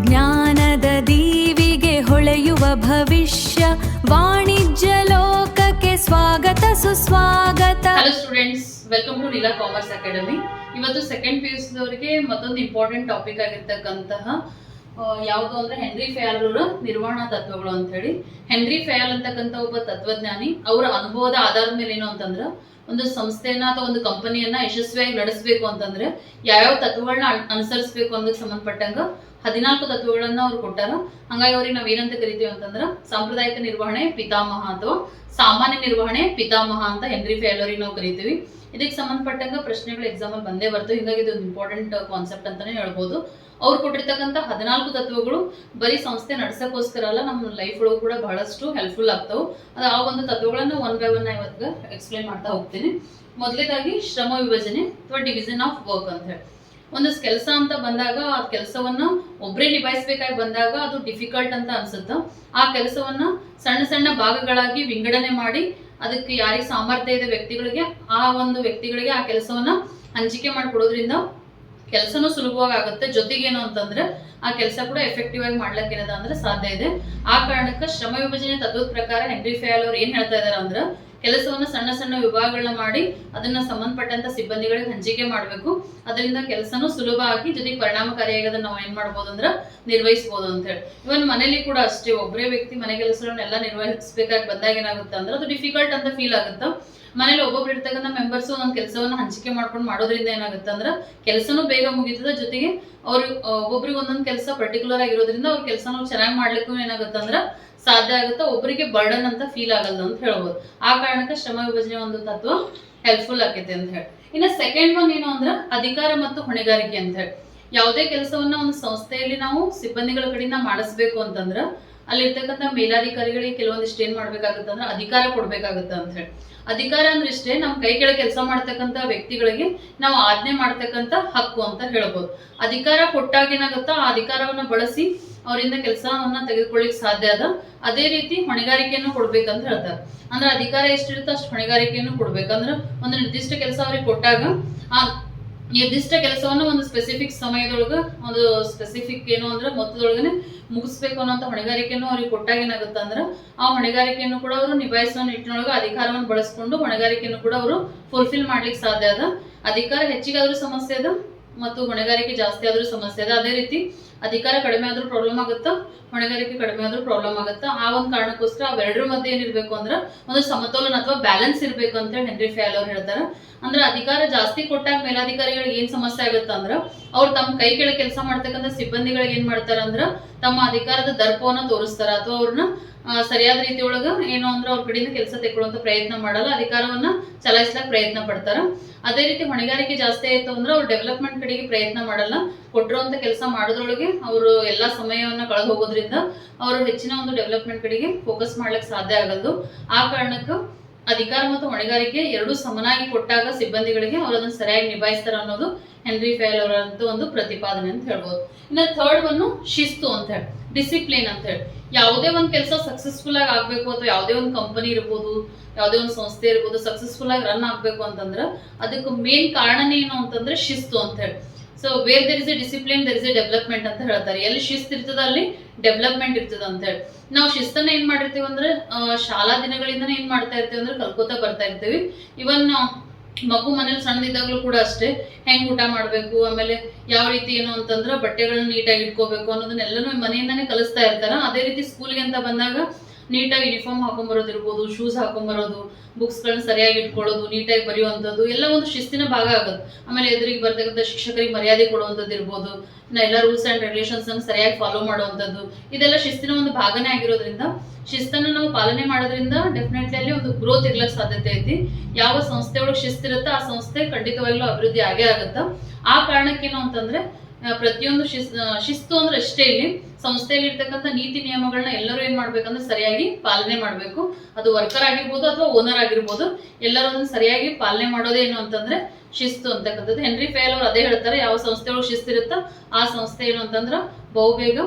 ಜ್ಞಾನದ ದೀವಿಗೆ ಹೊಳೆಯುವ ಭವಿಷ್ಯ ವಾಣಿಜ್ಯ ಲೋಕಕ್ಕೆ ಸ್ವಾಗತ ಸುಸ್ವಾಗತ. Hello students, welcome to Neela commerce academy. ಇವತ್ತು ಸೆಕೆಂಡ್ PUC ಅವರಿಗೆ ಮತ್ತೊಂದು ಇಂಪಾರ್ಟೆಂಟ್ ಟಾಪಿಕ್ ಆಗಿರ್ತಕ್ಕಂತಹ ಯಾವುದು ಅಂದ್ರೆ ಹೆನ್ರಿ ಫಯಾಲ್ ಅವರ ನಿರ್ವಹಣಾ ತತ್ವಗಳು ಅಂತ ಹೇಳಿ. ಹೆನ್ರಿ ಫಯಾಲ್ ಅಂತಕ್ಕಂಥ ಒಬ್ಬ ತತ್ವಜ್ಞಾನಿ, ಅವರ ಅನುಭವದ ಆಧಾರದ ಮೇಲೆ ಏನು ಅಂತಂದ್ರೆ ಒಂದು ಸಂಸ್ಥೆಯನ್ನ ಅಥವಾ ಒಂದು ಕಂಪನಿಯನ್ನ ಯಶಸ್ವಿಯಾಗಿ ನಡೆಸಬೇಕು ಅಂತಂದ್ರೆ ಯಾವ್ಯಾವ ತತ್ವಗಳನ್ನ ಅನುಸರಿಸಬೇಕು ಅನ್ನೋದಕ್ಕೆ ಸಂಬಂಧಪಟ್ಟಂಗ 14 ತತ್ವಗಳನ್ನ ಅವ್ರು ಕೊಟ್ಟಾರ. ಹಂಗಾಗಿ ಅವ್ರಿಗೆ ನಾವ್ ಏನಂತ ಕರಿತೀವಿ ಅಂತಂದ್ರ ಸಾಂಪ್ರದಾಯಿಕ ನಿರ್ವಹಣೆ ಪಿತಾಮಹ ಅಥವಾ ಸಾಮಾನ್ಯ ನಿರ್ವಹಣೆ ಪಿತಾಮಹ ಅಂತ ಹೆನ್ರಿ ಫಯಾಲ್ ಅವರಿಗೆ ನಾವು ಕರಿತೀವಿ. ಇದಕ್ಕೆ ಸಂಬಂಧಪಟ್ಟಂಗ ಪ್ರಶ್ನೆಗಳು ಎಕ್ಸಾಮ್ ಅಲ್ಲಿ ಬಂದೇ ಬರ್ತವೆ. ಹಿಂಗಾಗಿ ಇದು ಇಂಪಾರ್ಟೆಂಟ್ ಕಾನ್ಸೆಪ್ಟ್ ಅಂತಾನೆ ಹೇಳ್ಬೋದು. ಅವ್ರು ಕೊಟ್ಟಿರ್ತಕ್ಕಂಥ 14 ತತ್ವಗಳು ಬರೀ ಸಂಸ್ಥೆ ನಡ್ಸಕ್ಕೋಸ್ಕರ ಅಲ್ಲ, ನಮ್ಮ ಲೈಫ್ ಒಳಗೂ ಕೂಡ ಬಹಳಷ್ಟು ಹೆಲ್ಪ್ಫುಲ್ ಆಗ್ತಾವೆ. ಅದು ಆ ಒಂದು ತತ್ವಗಳನ್ನ ಒನ್ ಬೈ ಒನ್ ಇವತ್ತು ಎಕ್ಸ್ಪ್ಲೈನ್ ಮಾಡ್ತಾ ಹೋಗ್ತೀನಿ. ಮೊದಲೇದಾಗಿ ಶ್ರಮ ವಿಭಜನೆ ಅಥವಾ ಡಿವಿಷನ್ ಆಫ್ ವರ್ಕ್ ಅಂತ ಹೇಳಿ. ಒಂದು ಕೆಲಸ ಅಂತ ಬಂದಾಗ ಆ ಕೆಲಸವನ್ನ ಒಬ್ಬರೇ ನಿಭಾಯಿಸಬೇಕಾಗಿ ಬಂದಾಗ ಅದು ಡಿಫಿಕಲ್ಟ್ ಅಂತ ಅನ್ಸುತ್ತ. ಆ ಕೆಲಸವನ್ನ ಸಣ್ಣ ಸಣ್ಣ ಭಾಗಗಳಾಗಿ ವಿಂಗಡಣೆ ಮಾಡಿ ಅದಕ್ಕೆ ಯಾರಿಗೆ ಸಾಮರ್ಥ್ಯ ಇದೆ ವ್ಯಕ್ತಿಗಳಿಗೆ ಆ ಒಂದು ವ್ಯಕ್ತಿಗಳಿಗೆ ಆ ಕೆಲಸವನ್ನ ಹಂಚಿಕೆ ಮಾಡಿಕೊಡೋದ್ರಿಂದ ಕೆಲಸನೂ ಸುಲಭವಾಗಿ ಆಗುತ್ತೆ. ಜೊತೆಗೇನು ಅಂತಂದ್ರೆ ಆ ಕೆಲಸ ಕೂಡ ಎಫೆಕ್ಟಿವ್ ಆಗಿ ಮಾಡ್ಲಿಕ್ಕೆ ಏನದ ಅಂದ್ರೆ ಸಾಧ್ಯ ಇದೆ. ಆ ಕಾರಣಕ್ಕೆ ಶ್ರಮ ವಿಭಜನೆ ತತ್ವದ ಪ್ರಕಾರ ಹೆನ್ರಿ ಫಯಾಲ್ ಅವ್ರು ಏನ್ ಹೇಳ್ತಾ ಇದಾರೆ ಅಂದ್ರೆ ಕೆಲಸವನ್ನ ಸಣ್ಣ ಸಣ್ಣ ವಿಭಾಗಗಳನ್ನ ಮಾಡಿ ಅದನ್ನ ಸಂಬಂಧಪಟ್ಟಂತ ಸಿಬ್ಬಂದಿಗಳಿಗೆ ಹಂಚಿಕೆ ಮಾಡ್ಬೇಕು. ಅದರಿಂದ ಕೆಲಸನೂ ಸುಲಭ ಆಗಿ ಜೊತೆಗೆ ಪರಿಣಾಮಕಾರಿಯಾಗಿ ಅದನ್ನ ನಾವು ಏನ್ ಮಾಡ್ಬೋದು ಅಂದ್ರೆ ನಿರ್ವಹಿಸಬಹುದು ಅಂತ ಹೇಳಿ. ಇವನ್ ಮನೇಲಿ ಕೂಡ ಅಷ್ಟೇ, ಒಬ್ಬರೇ ವ್ಯಕ್ತಿ ಮನೆ ಕೆಲಸಗಳನ್ನೆಲ್ಲ ನಿರ್ವಹಿಸಬೇಕಾಗಿ ಬಂದಾಗ ಏನಾಗುತ್ತೆ ಅಂದ್ರೆ ಅದು ಡಿಫಿಕಲ್ಟ್ ಅಂತ ಫೀಲ್ ಆಗುತ್ತೆ. ಮನೇಲಿ ಒಬ್ಬೊಬ್ರು ಇರ್ತಕ್ಕಂಥ ಮೆಂಬರ್ಸ್ ಒಂದ್ ಕೆಲಸವನ್ನ ಹಂಚಿಕೆ ಮಾಡ್ಕೊಂಡು ಮಾಡೋದ್ರಿಂದ ಏನಾಗುತ್ತೆ ಅಂದ್ರೆ ಕೆಲಸನೂ ಬೇಗ ಮುಗಿತದ. ಜೊತೆಗೆ ಅವ್ರಿಗೆ ಒಬ್ಬೊಬ್ರಿಗೆ ಒಂದೊಂದು ಕೆಲಸ ಪರ್ಟಿಕ್ಯುಲರ್ ಆಗಿರೋದ್ರಿಂದ ಅವ್ರ ಕೆಲಸನೂ ಚೆನ್ನಾಗಿ ಮಾಡ್ಲಿಕ್ಕೂ ಏನಾಗುತ್ತೆ ಅಂದ್ರೆ ಸಾಧ್ಯ ಆಗುತ್ತೆ. ಒಬ್ಬರಿಗೆ ಬರ್ಡನ್ ಅಂತ ಫೀಲ್ ಆಗಲ್ಲ ಅಂತ ಹೇಳ್ಬೋದು. ಆ ಕಾರಣಕ್ಕೆ ಶ್ರಮ ವಿಭಜನೆ ಒಂದು ತತ್ವ ಹೆಲ್ಪ್ಫುಲ್ ಆಕೈತೆ ಅಂತ ಹೇಳಿ. ಇನ್ನು ಸೆಕೆಂಡ್ ಒನ್ ಏನು ಅಂದ್ರೆ ಅಧಿಕಾರ ಮತ್ತು ಹೊಣೆಗಾರಿಕೆ ಅಂತ ಹೇಳಿ. ಯಾವುದೇ ಕೆಲಸವನ್ನ ಒಂದು ಸಂಸ್ಥೆಯಲ್ಲಿ ನಾವು ಸಿಬ್ಬಂದಿಗಳ ಕಡೆಯಿಂದ ಮಾಡಿಸ್ಬೇಕು ಅಂತಂದ್ರ ಅಲ್ಲಿರ್ತಕ್ಕಂಥ ಮೇಲಾಧಿಕಾರಿಗಳಿಗೆ ಕೆಲವೊಂದಿಷ್ಟು ಏನ್ ಮಾಡ್ಬೇಕಾಗುತ್ತೆ ಅಂದ್ರೆ ಅಧಿಕಾರ ಕೊಡ್ಬೇಕಾಗುತ್ತೆ ಅಂತ ಹೇಳಿ. ಅಧಿಕಾರ ಅಂದ್ರೆ ಇಷ್ಟೇ, ನಮ್ ಕೈ ಕೆಳಗೆ ಕೆಲಸ ಮಾಡ್ತಕ್ಕಂಥ ವ್ಯಕ್ತಿಗಳಿಗೆ ನಾವು ಆಜ್ಞೆ ಮಾಡ್ತಕ್ಕಂಥ ಹಕ್ಕು ಅಂತ ಹೇಳ್ಬೋದು. ಅಧಿಕಾರ ಕೊಟ್ಟಾಗ ಏನಾಗುತ್ತಾ ಆ ಅಧಿಕಾರವನ್ನ ಬಳಸಿ ಅವರಿಂದ ಕೆಲಸವನ್ನ ತೆಗೆದುಕೊಳ್ಳಿಕ್ ಸಾಧ್ಯ ಅದ. ಅದೇ ರೀತಿ ಹೊಣೆಗಾರಿಕೆಯನ್ನು ಕೊಡ್ಬೇಕಂತ ಹೇಳ್ತಾರೆ. ಅಂದ್ರೆ ಅಧಿಕಾರ ಎಷ್ಟಿರುತ್ತೋ ಅಷ್ಟು ಹೊಣೆಗಾರಿಕೆಯನ್ನು ಕೊಡ್ಬೇಕಂದ್ರೆ ಒಂದು ನಿರ್ದಿಷ್ಟ ಕೆಲಸ ಅವ್ರಿಗೆ ಕೊಟ್ಟಾಗ ಆ ನಿರ್ದಿಷ್ಟ ಕೆಲಸವನ್ನ ಒಂದು ಸ್ಪೆಸಿಫಿಕ್ ಸಮಯದೊಳಗ ಒಂದು ಸ್ಪೆಸಿಫಿಕ್ ಏನು ಅಂದ್ರೆ ಮೊತ್ತದೊಳಗನೆ ಮುಗಿಸ್ಬೇಕು ಅನ್ನೋಂಥ ಹೊಣೆಗಾರಿಕೆಯನ್ನು ಅವ್ರಿಗೆ ಕೊಟ್ಟಾಗ ಏನಾಗುತ್ತೆ ಅಂದ್ರೆ ಆ ಹೊಣೆಗಾರಿಕೆಯನ್ನು ಕೂಡ ಅವರು ನಿಭಾಯಿಸುವ ನಿಟ್ಟಿನೊಳಗೆ ಅಧಿಕಾರವನ್ನು ಬಳಸ್ಕೊಂಡು ಹೊಣೆಗಾರಿಕೆಯನ್ನು ಕೂಡ ಅವರು ಫುಲ್ಫಿಲ್ ಮಾಡ್ಲಿಕ್ಕೆ ಸಾಧ್ಯ ಅದ. ಅಧಿಕಾರ ಹೆಚ್ಚಿಗಾದ್ರೂ ಸಮಸ್ಯೆ ಅದ ಮತ್ತು ಹೊಣೆಗಾರಿಕೆ ಜಾಸ್ತಿ ಆದ್ರೂ ಸಮಸ್ಯೆ ಅದ. ಅದೇ ರೀತಿ ಅಧಿಕಾರ ಕಡಿಮೆ ಆದ್ರೂ ಪ್ರಾಬ್ಲಮ್ ಆಗುತ್ತಾ, ಹೊಣೆಗಾರಿಕೆ ಕಡಿಮೆ ಆದ್ರೂ ಪ್ರಾಬ್ಲಮ್ ಆಗುತ್ತಾ. ಆ ಒಂದು ಕಾರಣಕ್ಕೋಸ್ಕರ ಅವೆರಡರ ಮಧ್ಯೆ ಏನಿರ್ಬೇಕು ಅಂದ್ರೆ ಒಂದು ಸಮತೋಲನ ಅಥವಾ ಬ್ಯಾಲೆನ್ಸ್ ಇರ್ಬೇಕು ಅಂತ ಹೇಳಿ ಹೆನ್ರಿ ಫಯಾಲ್ ಅವ್ರು ಹೇಳ್ತಾರೆ. ಅಂದ್ರೆ ಅಧಿಕಾರ ಜಾಸ್ತಿ ಕೊಟ್ಟಾಗ ಮೇಲಾಧಿಕಾರಿಗಳಿಗೆ ಏನ್ ಸಮಸ್ಯೆ ಆಗುತ್ತೆ ಅಂದ್ರ ಅವ್ರು ತಮ್ಮ ಕೈ ಕೆಳಗೆ ಕೆಲಸ ಮಾಡ್ತಕ್ಕಂಥ ಸಿಬ್ಬಂದಿಗಳಿಗೆ ಏನ್ ಮಾಡ್ತಾರ ಅಂದ್ರ ತಮ್ಮ ಅಧಿಕಾರದ ದರ್ಪವನ್ನ ತೋರಿಸ್ತಾರ ಅಥವಾ ಅವ್ರನ್ನ ಸರಿಯಾದ ರೀತಿ ಒಳಗ ಏನು ಅಂದ್ರೆ ಅವ್ರ ಕಡೆಯಿಂದ ಕೆಲಸ ತೆಗೊಳ್ಳುವಂತ ಪ್ರಯತ್ನ ಮಾಡಲ್ಲ, ಅಧಿಕಾರವನ್ನ ಚಲಾಯಿಸ್ಲಕ್ ಪ್ರಯತ್ನ ಪಡ್ತಾರ. ಅದೇ ರೀತಿ ಹೊಣೆಗಾರಿಕೆ ಜಾಸ್ತಿ ಆಯ್ತು ಅಂದ್ರೆ ಅವ್ರು ಡೆವಲಪ್ಮೆಂಟ್ ಕಡೆಗೆ ಪ್ರಯತ್ನ ಮಾಡಲ್ಲ. ಕೊಟ್ಟಿರುವಂತ ಕೆಲಸ ಮಾಡೋದ್ರೊಳಗೆ ಅವರು ಎಲ್ಲಾ ಸಮಯವನ್ನ ಕಳೆದು ಹೋಗೋದ್ರಿಂದ ಅವರು ಹೆಚ್ಚಿನ ಒಂದು ಡೆವಲಪ್ಮೆಂಟ್ ಕಡೆಗೆ ಫೋಕಸ್ ಮಾಡ್ಲಿಕ್ಕೆ ಸಾಧ್ಯ ಆಗಲ್ದು. ಆ ಕಾರಣಕ್ಕೆ ಅಧಿಕಾರ ಮತ್ತು ಹೊಣೆಗಾರಿಕೆ ಎರಡೂ ಸಮನಾಗಿ ಕೊಟ್ಟಾಗ ಸಿಬ್ಬಂದಿಗಳಿಗೆ ಅವ್ರು ಅದನ್ನ ಸರಿಯಾಗಿ ನಿಭಾಯಿಸ್ತಾರ ಅನ್ನೋದು ಹೆನ್ರಿ ಫಯಾಲ್ ಅವರಂತ ಒಂದು ಪ್ರತಿಪಾದನೆ ಅಂತ ಹೇಳ್ಬೋದು. ಇನ್ನ ಥರ್ಡ್ ಒನ್ ಶಿಸ್ತು ಅಂತ ಹೇಳಿ, ಡಿಸಿಪ್ಲಿನ್ ಅಂತ ಹೇಳಿ. ಯಾವುದೇ ಒಂದು ಕೆಲಸ ಸಕ್ಸಸ್ಫುಲ್ ಆಗಿ ಆಗ್ಬೇಕು ಅಥವಾ ಯಾವುದೇ ಒಂದು ಕಂಪನಿ ಇರ್ಬೋದು, ಯಾವುದೇ ಒಂದು ಸಂಸ್ಥೆ ಇರ್ಬೋದು ಸಕ್ಸಸ್ಫುಲ್ ಆಗಿ ರನ್ ಆಗ್ಬೇಕು ಅಂತಂದ್ರ ಅದಕ್ಕೆ ಮೇನ್ ಕಾರಣನೇ ಏನು ಅಂತಂದ್ರೆ ಶಿಸ್ತು ಅಂತ ಹೇಳಿ. So where there is a discipline there is a development ಅಂತ ಹೇಳ್ತಾರೆ. ಎಲ್ಲಿ ಶಿಸ್ತು ಇರ್ತದ ಅಲ್ಲಿ ಡೆವಲಪ್ಮೆಂಟ್ ಇರ್ತದ ಅಂತ ಹೇಳಿ. ನಾವು ಶಿಸ್ತನ್ನ ಏನ್ ಮಾಡಿರ್ತೀವಿ ಅಂದ್ರೆ ಶಾಲಾ ದಿನಗಳಿಂದನೇ ಏನ್ ಮಾಡ್ತಾ ಇರ್ತೀವಿ ಅಂದ್ರೆ ಕಲ್ಕೋತಾ ಬರ್ತಾ ಇರ್ತೀವಿ. ಇವನ್ ಮಗು ಮನೇಲಿ ಸಣ್ಣದಿದ್ದಾಗ್ಲೂ ಕೂಡ ಅಷ್ಟೇ, ಹೆಂಗ್ ಊಟ ಮಾಡ್ಬೇಕು, ಆಮೇಲೆ ಯಾವ ರೀತಿ ಏನು ಅಂತಂದ್ರ ಬಟ್ಟೆಗಳನ್ನ ನೀಟಾಗಿ ಇಟ್ಕೋಬೇಕು ಅನ್ನೋದನ್ನೆಲ್ಲನೂ ಮನೆಯಿಂದಾನೇ ಕಲಿಸ್ತಾ ಇರ್ತಾರ. ಅದೇ ರೀತಿ ಸ್ಕೂಲ್ಗೆ ಅಂತ ಬಂದಾಗ ನೀಟಾಗಿ ಯೂನಿಫಾರ್ಮ್ ಹಾಕೊಂಡ್ಬರೋದು ಇರ್ಬೋದು, ಶೂಸ್ ಹಾಕೊಂಡ್ಬರೋದು, ಬುಕ್ಸ್ ಗಳನ್ನ ಸರಿಯಾಗಿ ಇಟ್ಕೊಳ್ಳೋದು, ನೀಟಾಗಿ ಬರೆಯುವಂಥದ್ದು ಎಲ್ಲ ಒಂದು ಶಿಸ್ತಿನ ಭಾಗ ಆಗುತ್ತೆ. ಆಮೇಲೆ ಎದುರಿಗೆ ಬರ್ತಕ್ಕಂಥ ಶಿಕ್ಷಕರಿಗೆ ಮರ್ಯಾದೆ ಕೊಡುವಂಥದ್ದು ಇರ್ಬೋದು, ಎಲ್ಲ ರೂಲ್ಸ್ ಅಂಡ್ ರೆಗ್ಯುಲೇಷನ್ಸ್ ಅನ್ನು ಸರಿಯಾಗಿ ಫಾಲೋ ಮಾಡುವಂಥದ್ದು, ಇದೆಲ್ಲ ಶಿಸ್ತಿನ ಒಂದು ಭಾಗನೇ ಆಗಿರೋದ್ರಿಂದ ಶಿಸ್ತನ್ನು ನಾವು ಪಾಲನೆ ಮಾಡೋದ್ರಿಂದ ಡೆಫಿನೆಟ್ಲಿ ಅಲ್ಲಿ ಒಂದು ಗ್ರೋತ್ ಇರ್ಲಕ್ ಸಾಧ್ಯತೆ ಐತಿ. ಯಾವ ಸಂಸ್ಥೆ ಒಳಗೆ ಶಿಸ್ತಿರುತ್ತೆ ಆ ಸಂಸ್ಥೆ ಖಂಡಿತವಾಗ್ಲೂ ಅಭಿವೃದ್ಧಿ ಆಗೇ ಆಗುತ್ತ. ಆ ಕಾರಣಕ್ಕೇನು ಅಂತಂದ್ರೆ ಪ್ರತಿಯೊಂದು ಶಿಸ್ತು ಅಂದ್ರೆ ಅಷ್ಟೇ, ಇಲ್ಲಿ ಸಂಸ್ಥೆಯಲ್ಲಿ ಇರ್ತಕ್ಕಂಥ ನೀತಿ ನಿಯಮಗಳನ್ನ ಎಲ್ಲರೂ ಏನ್ ಮಾಡ್ಬೇಕಂದ್ರೆ ಸರಿಯಾಗಿ ಪಾಲನೆ ಮಾಡ್ಬೇಕು. ಅದು ವರ್ಕರ್ ಆಗಿರ್ಬೋದು ಅಥವಾ ಓನರ್ ಆಗಿರ್ಬೋದು, ಎಲ್ಲರೂ ಸರಿಯಾಗಿ ಪಾಲನೆ ಮಾಡೋದೇನು ಅಂತಂದ್ರೆ ಶಿಸ್ತು ಅಂತಕ್ಕಂಥದ್ದು. ಹೆನ್ರಿ ಫಯಾಲ್ ಅವ್ರು ಅದೇ ಹೇಳ್ತಾರೆ, ಯಾವ ಸಂಸ್ಥೆ ಒಳಗೆ ಶಿಸ್ತಿರುತ್ತೋ ಆ ಸಂಸ್ಥೆ ಏನು ಅಂತಂದ್ರ ಬಹುಬೇಗ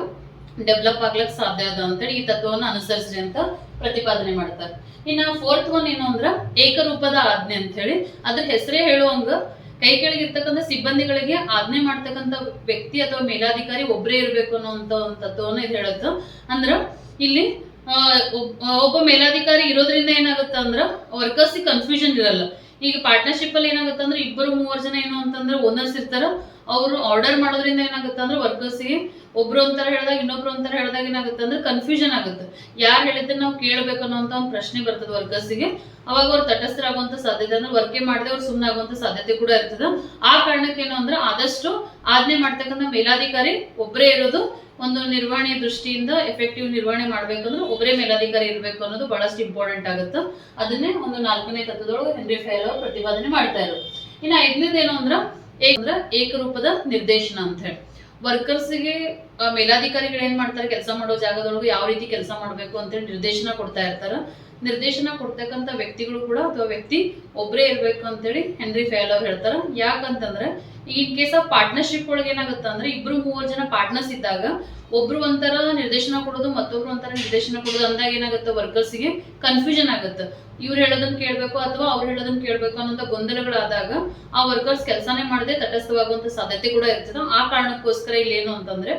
ಡೆವಲಪ್ ಆಗ್ಲಿಕ್ಕೆ ಸಾಧ್ಯ ಅದ ಅಂತೇಳಿ ಈ ತತ್ವವನ್ನು ಅನುಸರಿಸ್ರಿ ಅಂತ ಪ್ರತಿಪಾದನೆ ಮಾಡ್ತಾರೆ. ಇನ್ನ ಫೋರ್ತ್ ಒನ್ ಏನು ಅಂದ್ರ ಏಕರೂಪದ ಆಜ್ಞೆ ಅಂತ ಹೇಳಿ. ಅದ್ರ ಹೆಸರೇ ಹೇಳುವಂಗ ಕೈ ಕೆಳಗಿರ್ತಕ್ಕಂಥ ಸಿಬ್ಬಂದಿಗಳಿಗೆ ಆಜ್ಞೆ ಮಾಡ್ತಕ್ಕಂಥ ವ್ಯಕ್ತಿ ಅಥವಾ ಮೇಲಾಧಿಕಾರಿ ಒಬ್ಬರೇ ಇರಬೇಕು ಅನ್ನೋಂಥ ಒಂದು ತತ್ವವನ್ನು ಇದು ಹೇಳುತ್ತೆ. ಅಂದ್ರ ಇಲ್ಲಿ ಒಬ್ಬ ಮೇಲಾಧಿಕಾರಿ ಇರೋದ್ರಿಂದ ಏನಾಗುತ್ತೆ ಅಂದ್ರ ವರ್ಕರ್ಸ್ ಕನ್ಫ್ಯೂಷನ್ ಇರಲ್ಲ. ಈಗ ಪಾರ್ಟ್ನರ್ಶಿಪ್ ಅಲ್ಲಿ ಏನಾಗುತ್ತೆ ಅಂದ್ರೆ 2-3 ಜನ ಏನು ಅಂತಂದ್ರೆ ಓನರ್ಸ್ ಇರ್ತಾರ, ಅವರು ಆರ್ಡರ್ ಮಾಡೋದ್ರಿಂದ ಏನಾಗುತ್ತೆ ಅಂದ್ರೆ ವರ್ಕರ್ಸ್ಗೆ ಒಬ್ರು ಒಂಥರ ಹೇಳಿದಾಗ ಇನ್ನೊಬ್ರು ಒಂಥರ ಹೇಳಿದಾಗ ಏನಾಗುತ್ತೆ ಅಂದ್ರೆ ಕನ್ಫ್ಯೂಷನ್ ಆಗುತ್ತೆ. ಯಾರು ಹೇಳಿದ್ರೆ ನಾವು ಕೇಳಬೇಕು ಅನ್ನೋಂತ ಒಂದು ಪ್ರಶ್ನೆ ಬರ್ತದೆ ವರ್ಕರ್ಸ್ಗೆ. ಅವಾಗ ಅವ್ರು ತಟಸ್ಥರಾಗುವಂತ ಸಾಧ್ಯತೆ ಅಂದ್ರೆ ವರ್ಕೆ ಮಾಡದೆ ಅವ್ರು ಸುಮ್ಮನೆ ಆಗುವಂತ ಸಾಧ್ಯತೆ ಕೂಡ ಇರ್ತದೆ. ಆ ಕಾರಣಕ್ಕೆ ಏನು ಅಂದ್ರೆ ಆದಷ್ಟು ಆಜ್ಞೆ ಮಾಡ್ತಕ್ಕಂಥ ಮೇಲಾಧಿಕಾರಿ ಒಬ್ಬರೇ ಇರೋದು, ಒಂದು ನಿರ್ವಹಣೆ ದೃಷ್ಟಿಯಿಂದ ಎಫೆಕ್ಟಿವ್ ನಿರ್ವಹಣೆ ಮಾಡ್ಬೇಕಂದ್ರೆ ಒಬ್ಬರೇ ಮೇಲಾಧಿಕಾರಿ ಇರಬೇಕು ಅನ್ನೋದು ಬಹಳಷ್ಟು ಇಂಪಾರ್ಟೆಂಟ್ ಆಗುತ್ತೆ. ಅದನ್ನೇ ಒಂದು 4ನೇ ತತ್ವದೊಳಗೆ ಹೆನ್ರಿ ಫಯಲ್ ಅವರು ಪ್ರತಿಪಾದನೆ ಮಾಡ್ತಾ ಇರೋದು. ಇನ್ನು 5ನೇದು ಏನು ಅಂದ್ರೆ ಏಕರೂಪದ ನಿರ್ದೇಶನ ಅಂತ ಹೇಳಿ ವರ್ಕರ್ಸ್ಗೆ ಮೇಲಾಧಿಕಾರಿಗಳು ಏನ್ ಮಾಡ್ತಾರೆ, ಕೆಲಸ ಮಾಡೋ ಜಾಗದೊಳಗೆ ಯಾವ ರೀತಿ ಕೆಲಸ ಮಾಡಬೇಕು ಅಂತೇಳಿ ನಿರ್ದೇಶನ ಕೊಡ್ತಾ ಇರ್ತಾರ. ನಿರ್ದೇಶನ ಕೊಡ್ತಕ್ಕಂಥ ವ್ಯಕ್ತಿಗಳು ಕೂಡ ಅಥವಾ ವ್ಯಕ್ತಿ ಒಬ್ಬರೇ ಇರ್ಬೇಕು ಅಂತೇಳಿ ಹೆನ್ರಿ ಫಯಲ್ ಅವ್ರು ಹೇಳ್ತಾರ. ಯಾಕಂತಂದ್ರೆ ಇನ್ ಕೇಸ್ ಆಫ್ ಪಾರ್ಟ್ನರ್ಶಿಪ್ ಒಳಗೆ ಏನಾಗುತ್ತೆ ಅಂದ್ರೆ 2-3 ಜನ ಪಾರ್ಟ್ನರ್ಸ್ ಇದ್ದಾಗ ಒಬ್ರು ಒಂಥರ ನಿರ್ದೇಶನ ಕೊಡೋದು ಮತ್ತೊಬ್ರು ಒಂಥರ ನಿರ್ದೇಶನ ಕೊಡೋದು ಅಂದಾಗ ಏನಾಗುತ್ತೆ ವರ್ಕರ್ಸ್ಗೆ ಕನ್ಫ್ಯೂಷನ್ ಆಗುತ್ತೆ. ಇವ್ರು ಹೇಳೋದನ್ನ ಕೇಳ್ಬೇಕು ಅಥವಾ ಅವ್ರು ಹೇಳೋದನ್ನ ಕೇಳ್ಬೇಕು ಅನ್ನೋಂಥ ಗೊಂದಲಗಳಾದಾಗ ಆ ವರ್ಕರ್ಸ್ ಕೆಲಸನೇ ಮಾಡದೆ ತಟಸ್ಥವಾಗುವಂತ ಸಾಧ್ಯತೆ ಕೂಡ ಇರ್ತದೆ. ಆ ಕಾರಣಕ್ಕೋಸ್ಕರ ಇಲ್ಲಿ ಏನು ಅಂತಂದ್ರೆ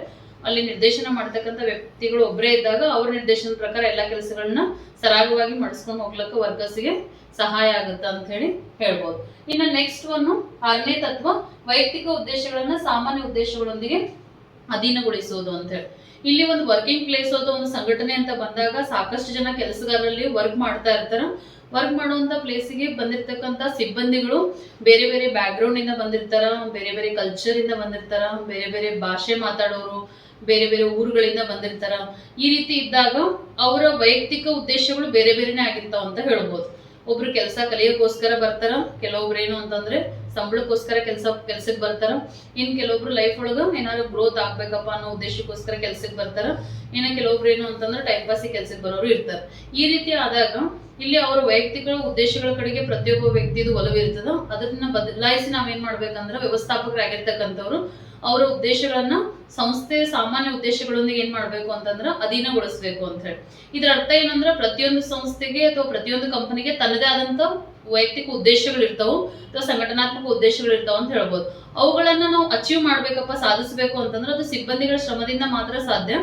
ಅಲ್ಲಿ ನಿರ್ದೇಶನ ಮಾಡ್ತಕ್ಕಂಥ ವ್ಯಕ್ತಿಗಳು ಒಬ್ಬರೇ ಇದ್ದಾಗ ಅವ್ರ ನಿರ್ದೇಶನದ ಪ್ರಕಾರ ಎಲ್ಲಾ ಕೆಲಸಗಳನ್ನ ಸರಾಗವಾಗಿ ಮಾಡಿಸ್ಕೊಂಡು ಹೋಗ್ಲಿಕ್ಕೆ ವರ್ಕರ್ಸ್ಗೆ ಸಹಾಯ ಆಗುತ್ತೆ ಅಂತ ಹೇಳಿ ಹೇಳ್ಬೋದು. ಇನ್ನು ನೆಕ್ಸ್ಟ್ 6ನೇ ತತ್ವ ವೈಯಕ್ತಿಕ ಉದ್ದೇಶಗಳನ್ನ ಸಾಮಾನ್ಯ ಉದ್ದೇಶಗಳೊಂದಿಗೆ ಅಧೀನಗೊಳಿಸುವುದು ಅಂತ ಹೇಳಿ. ಇಲ್ಲಿ ಒಂದು ವರ್ಕಿಂಗ್ ಪ್ಲೇಸ್ ಅಥವಾ ಒಂದು ಸಂಘಟನೆ ಅಂತ ಬಂದಾಗ ಸಾಕಷ್ಟು ಜನ ಕೆಲಸಗಾರರಲ್ಲಿ ವರ್ಕ್ ಮಾಡ್ತಾ ಇರ್ತಾರ. ವರ್ಕ್ ಮಾಡುವಂತ ಪ್ಲೇಸಿಗೆ ಬಂದಿರ್ತಕ್ಕಂಥ ಸಿಬ್ಬಂದಿಗಳು ಬೇರೆ ಬೇರೆ ಬ್ಯಾಕ್ ಗ್ರೌಂಡ್ ಇಂದ ಬಂದಿರ್ತಾರ, ಬೇರೆ ಬೇರೆ ಕಲ್ಚರ್ ಇಂದ ಬಂದಿರ್ತಾರ, ಬೇರೆ ಬೇರೆ ಭಾಷೆ ಮಾತಾಡೋರು, ಬೇರೆ ಬೇರೆ ಊರುಗಳಿಂದ ಬಂದಿರ್ತಾರ. ಈ ರೀತಿ ಇದ್ದಾಗ ಅವರ ವೈಯಕ್ತಿಕ ಉದ್ದೇಶಗಳು ಬೇರೆ ಬೇರೆನೆ ಆಗಿರ್ತಾವ ಅಂತ ಹೇಳ್ಬೋದು. ಒಬ್ರು ಕೆಲಸ ಕಲಿಯೋಕ್ಕೋಸ್ಕರ ಬರ್ತಾರ, ಕೆಲವೊಬ್ರು ಏನು ಅಂತಂದ್ರೆ ಸಂಬಳಕ್ಕೋಸ್ಕರ ಕೆಲ್ಸಕ್ಕೆ ಬರ್ತಾರ, ಇನ್ ಕೆಲವೊಬ್ರು ಲೈಫ್ ಒಳಗ ಏನಾದ್ರು ಗ್ರೋತ್ ಆಗ್ಬೇಕಪ್ಪ ಅನ್ನೋ ಉದ್ದೇಶಕ್ಕೋಸ್ಕರ ಕೆಲ್ಸಕ್ಕೆ ಬರ್ತಾರ, ಇನ್ನ ಕೆಲವೊಬ್ರು ಏನು ಅಂತಂದ್ರೆ ಟೈಮ್ ಪಾಸ್ ಕೆಲ್ಸಕ್ಕೆ ಬರೋರು ಇರ್ತಾರೆ. ಈ ರೀತಿ ಆದಾಗ ಇಲ್ಲಿ ಅವರ ವೈಯಕ್ತಿಕ ಉದ್ದೇಶಗಳ ಕಡೆಗೆ ಪ್ರತಿಯೊಬ್ಬ ವ್ಯಕ್ತಿದು ಒಲವು ಇರ್ತದ. ಅದನ್ನ ಬದಲಾಯಿಸಿ ನಾವೇನ್ ಮಾಡ್ಬೇಕಂದ್ರೆ ವ್ಯವಸ್ಥಾಪಕರಾಗಿರ್ತಕ್ಕಂಥವ್ರು ಅವರ ಉದ್ದೇಶಗಳನ್ನ ಸಂಸ್ಥೆಯ ಸಾಮಾನ್ಯ ಉದ್ದೇಶಗಳೊಂದಿಗೆ ಏನ್ ಮಾಡ್ಬೇಕು ಅಂತಂದ್ರ ಅಧೀನಗೊಳಿಸ್ಬೇಕು ಅಂತ ಹೇಳಿ. ಇದ್ರ ಅರ್ಥ ಏನಂದ್ರ ಪ್ರತಿಯೊಂದು ಸಂಸ್ಥೆಗೆ ಅಥವಾ ಪ್ರತಿಯೊಂದು ಕಂಪನಿಗೆ ತನ್ನದೇ ಆದಂತ ವೈಯಕ್ತಿಕ ಉದ್ದೇಶಗಳು ಇರ್ತಾವ ಅಥವಾ ಸಂಘಟನಾತ್ಮಕ ಉದ್ದೇಶಗಳು ಇರ್ತಾವ ಅಂತ ಹೇಳ್ಬೋದು. ಅವುಗಳನ್ನ ನಾವು ಅಚೀವ್ ಮಾಡ್ಬೇಕಪ್ಪ, ಸಾಧಿಸಬೇಕು ಅಂತಂದ್ರೆ ಅದು ಸಿಬ್ಬಂದಿಗಳ ಶ್ರಮದಿಂದ ಮಾತ್ರ ಸಾಧ್ಯ.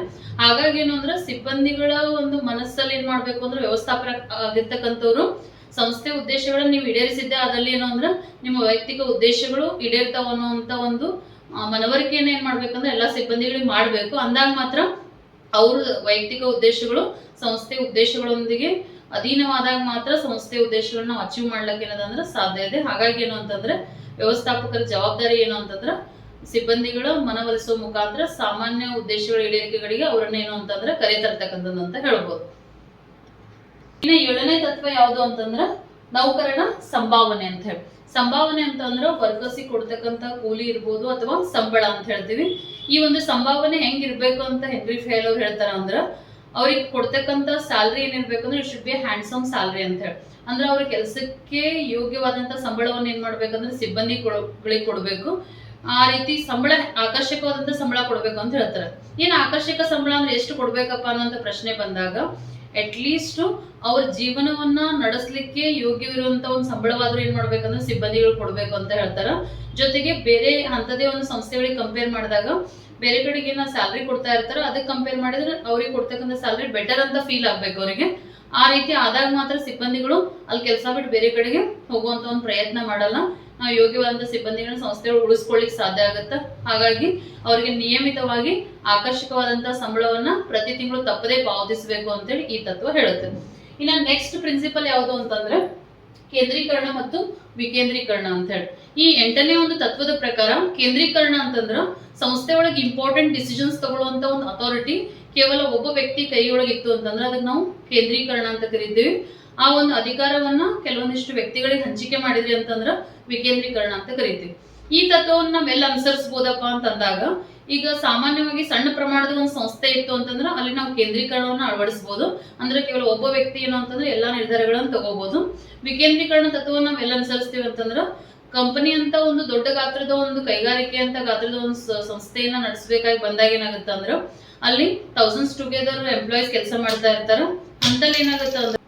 ಹಾಗಾಗಿ ಏನು ಅಂದ್ರೆ ಸಿಬ್ಬಂದಿಗಳ ಒಂದು ಮನಸ್ಸಲ್ಲಿ ಏನ್ ಮಾಡ್ಬೇಕು ಅಂದ್ರೆ ವ್ಯವಸ್ಥಾಪಕ ಆಗಿರ್ತಕ್ಕಂಥವ್ರು ಸಂಸ್ಥೆ ಉದ್ದೇಶಗಳನ್ನ ನೀವು ಈಡೇರಿಸಿದ್ದೆ ಆದಲ್ಲಿ ಏನು ಅಂದ್ರೆ ನಿಮ್ಮ ವೈಯಕ್ತಿಕ ಉದ್ದೇಶಗಳು ಈಡೇರ್ತಾವ ಅನ್ನೋಂತ ಒಂದು ಮನವರಿಕೆಯನ್ನ ಏನ್ ಮಾಡ್ಬೇಕಂದ್ರೆ ಎಲ್ಲಾ ಸಿಬ್ಬಂದಿಗಳಿಗೆ ಮಾಡ್ಬೇಕು. ಅಂದಾಗ ಮಾತ್ರ ಅವ್ರ ವೈಯಕ್ತಿಕ ಉದ್ದೇಶಗಳು ಸಂಸ್ಥೆ ಉದ್ದೇಶಗಳೊಂದಿಗೆ ಅಧೀನವಾದಾಗ ಮಾತ್ರ ಸಂಸ್ಥೆ ಉದ್ದೇಶಗಳನ್ನ ನಾವು ಅಚೀವ್ ಮಾಡ್ಲಿಕ್ಕೆ ಏನದಂದ್ರೆ ಸಾಧ್ಯ ಇದೆ. ಹಾಗಾಗಿ ಏನು ಅಂತಂದ್ರೆ ವ್ಯವಸ್ಥಾಪಕರ ಜವಾಬ್ದಾರಿ ಏನು ಅಂತಂದ್ರೆ ಸಿಬ್ಬಂದಿಗಳ ಮನವೊಲಿಸುವ ಮುಖಾಂತರ ಸಾಮಾನ್ಯ ಉದ್ದೇಶಗಳ ಈಡೇರಿಕೆಗಳಿಗೆ ಅವ್ರನ್ನ ಏನು ಅಂತಂದ್ರೆ ಕರೆ ತರ್ತಕ್ಕಂಥದ್ದು ಅಂತ ಹೇಳ್ಬೋದು. ಇನ್ನು 7ನೇ ತತ್ವ ಯಾವುದು ಅಂತಂದ್ರ ನೌಕರನ ಸಂಭಾವನೆ ಅಂತ ಹೇಳಿ. ಸಂಭಾವನೆ ಅಂತಂದ್ರೆ ವರ್ಕರ್ಸಿಗೆ ಕೊಡ್ತಕ್ಕಂಥ ಕೂಲಿ ಇರ್ಬೋದು ಅಥವಾ ಸಂಬಳ ಅಂತ ಹೇಳ್ತೀವಿ. ಈ ಒಂದು ಸಂಭಾವನೆ ಹೆಂಗಿರ್ಬೇಕು ಅಂತ ಹೆನ್ರಿ ಫಯಲ್ ಅವ್ರು ಹೇಳ್ತಾರ ಅಂದ್ರ ಅವ್ರಿಗೆ ಕೊಡ್ತಕ್ಕಂಥ ಸ್ಯಾಲ್ರಿ ಏನಿರ್ಬೇಕಂದ್ರೆ it should be handsome salary ಅಂತ ಹೇಳಿ. ಅಂದ್ರೆ ಅವ್ರ ಕೆಲಸಕ್ಕೆ ಯೋಗ್ಯವಾದಂತ ಸಂಬಳವನ್ನು ಏನ್ ಮಾಡ್ಬೇಕಂದ್ರೆ ಸಿಬ್ಬಂದಿಗಳಿಗೆ ಕೊಡ್ಬೇಕು. ಆ ರೀತಿ ಸಂಬಳ ಆಕರ್ಷಕವಾದಂತ ಸಂಬಳ ಕೊಡ್ಬೇಕು ಅಂತ ಹೇಳ್ತಾರೆ. ಏನ್ ಆಕರ್ಷಕ ಸಂಬಳ ಅಂದ್ರೆ ಎಷ್ಟು ಕೊಡ್ಬೇಕಪ್ಪ ಅನ್ನೋಂಥ ಪ್ರಶ್ನೆ ಬಂದಾಗ ಅಟ್ಲೀಸ್ಟ್ ಅವ್ರ ಜೀವನವನ್ನ ನಡೆಸಲಿಕ್ಕೆ ಯೋಗ್ಯವಿರುವಂತ ಒಂದು ಸಂಬಳವಾದ್ರೂ ಏನ್ ಮಾಡ್ಬೇಕಂದ್ರೆ ಸಿಬ್ಬಂದಿಗಳು ಕೊಡ್ಬೇಕು ಅಂತ ಹೇಳ್ತಾರ. ಜೊತೆಗೆ ಬೇರೆ ಹಂತದೇ ಒಂದು ಸಂಸ್ಥೆಗಳಿಗೆ ಕಂಪೇರ್ ಮಾಡಿದಾಗ ಬೇರೆ ಕಡೆಗೆ ಏನ ಸ್ಯಾಲ್ರಿ ಕೊಡ್ತಾ ಇರ್ತಾರ, ಅದಕ್ಕೆ ಕಂಪೇರ್ ಮಾಡಿದ್ರೆ ಅವ್ರಿಗೆ ಕೊಡ್ತಕ್ಕಂಥ ಸ್ಯಾಲ್ರಿ ಬೆಟರ್ ಅಂತ ಫೀಲ್ ಆಗ್ಬೇಕು ಅವರಿಗೆ. ಆ ರೀತಿ ಆದಾಗ ಮಾತ್ರ ಸಿಬ್ಬಂದಿಗಳು ಅಲ್ಲಿ ಕೆಲಸ ಬಿಟ್ಟು ಬೇರೆ ಕಡೆಗೆ ಹೋಗುವಂತ ಒಂದು ಪ್ರಯತ್ನ ಮಾಡಲ್ಲ. ನಾವು ಯೋಗ್ಯವಾದಂತ ಸಿಬ್ಬಂದಿಗಳನ್ನ ಸಂಸ್ಥೆಗಳು ಉಳಿಸ್ಕೊಳ್ಳಿಕ್ ಸಾಧ್ಯ ಆಗುತ್ತೆ. ಹಾಗಾಗಿ ಅವರಿಗೆ ನಿಯಮಿತವಾಗಿ ಆಕರ್ಷಕವಾದಂತಹ ಸಂಬಳವನ್ನ ಪ್ರತಿ ತಿಂಗಳು ತಪ್ಪದೇ ಪಾವತಿಸಬೇಕು ಅಂತೇಳಿ ಈ ತತ್ವ ಹೇಳುತ್ತೆ. ಇನ್ನ ನೆಕ್ಸ್ಟ್ ಪ್ರಿನ್ಸಿಪಲ್ ಯಾವುದು ಅಂತಂದ್ರೆ ಕೇಂದ್ರೀಕರಣ ಮತ್ತು ವಿಕೇಂದ್ರೀಕರಣ ಅಂತ ಹೇಳಿ. ಈ 8ನೇ ಒಂದು ತತ್ವದ ಪ್ರಕಾರ ಕೇಂದ್ರೀಕರಣ ಅಂತಂದ್ರ ಸಂಸ್ಥೆ ಒಳಗೆ ಇಂಪಾರ್ಟೆಂಟ್ ಡಿಸಿಷನ್ಸ್ ತಗೊಳ್ಳುವಂತ ಒಂದು ಅಥಾರಿಟಿ ಕೇವಲ ಒಬ್ಬ ವ್ಯಕ್ತಿ ಕೈಯೊಳಗೆ ಇತ್ತು ಅಂತಂದ್ರೆ ಅದಕ್ಕೆ ನಾವು ಕೇಂದ್ರೀಕರಣ ಅಂತ ಕರಿತೀವಿ. ಆ ಒಂದು ಅಧಿಕಾರವನ್ನ ಕೆಲವೊಂದಿಷ್ಟು ವ್ಯಕ್ತಿಗಳಿಗೆ ಹಂಚಿಕೆ ಮಾಡಿದ್ರಿ ಅಂತಂದ್ರ ವಿಕೇಂದ್ರೀಕರಣ ಅಂತ ಕರಿತೀವಿ. ಈ ತತ್ವವನ್ನ ನಾವೆಲ್ಲ ಅನುಸರಿಸಬಹುದಪ್ಪ ಅಂತಂದಾಗ ಈಗ ಸಾಮಾನ್ಯವಾಗಿ ಸಣ್ಣ ಪ್ರಮಾಣದ ಒಂದು ಸಂಸ್ಥೆ ಇತ್ತು ಅಂತಂದ್ರೆ ಅಲ್ಲಿ ನಾವು ಕೇಂದ್ರೀಕರಣವನ್ನ ಅಳವಡಿಸಬಹುದು. ಅಂದ್ರೆ ಕೇವಲ ಒಬ್ಬ ವ್ಯಕ್ತಿ ಏನು ಅಂತಂದ್ರೆ ಎಲ್ಲಾ ನಿರ್ಧಾರಗಳನ್ನ ತಗೋಬಹುದು. ವಿಕೇಂದ್ರೀಕರಣ ತತ್ವವನ್ನ ನಾವೆಲ್ಲ ಅನುಸರಿಸ್ತೀವಿ ಅಂತಂದ್ರ ಕಂಪನಿ ಅಂತ ಒಂದು ದೊಡ್ಡ ಗಾತ್ರದ ಒಂದು ಕೈಗಾರಿಕೆ ಅಂತ ಗಾತ್ರದ ಒಂದು ಸಂಸ್ಥೆಯನ್ನ ನಡೆಸಬೇಕಾಗಿ ಬಂದಾಗ ಏನಾಗುತ್ತೆ ಅಂದ್ರೆ ಅಲ್ಲಿ ಥೌಸಂಡ್ಸ್ ಟುಗೆದರ್ ಎಂಪ್ಲಾಯೀಸ್ ಕೆಲಸ ಮಾಡ್ತಾ ಇರ್ತಾರ. ಅಂತಲ್ಲಿ ಏನಾಗುತ್ತೆ ಅಂದ್ರೆ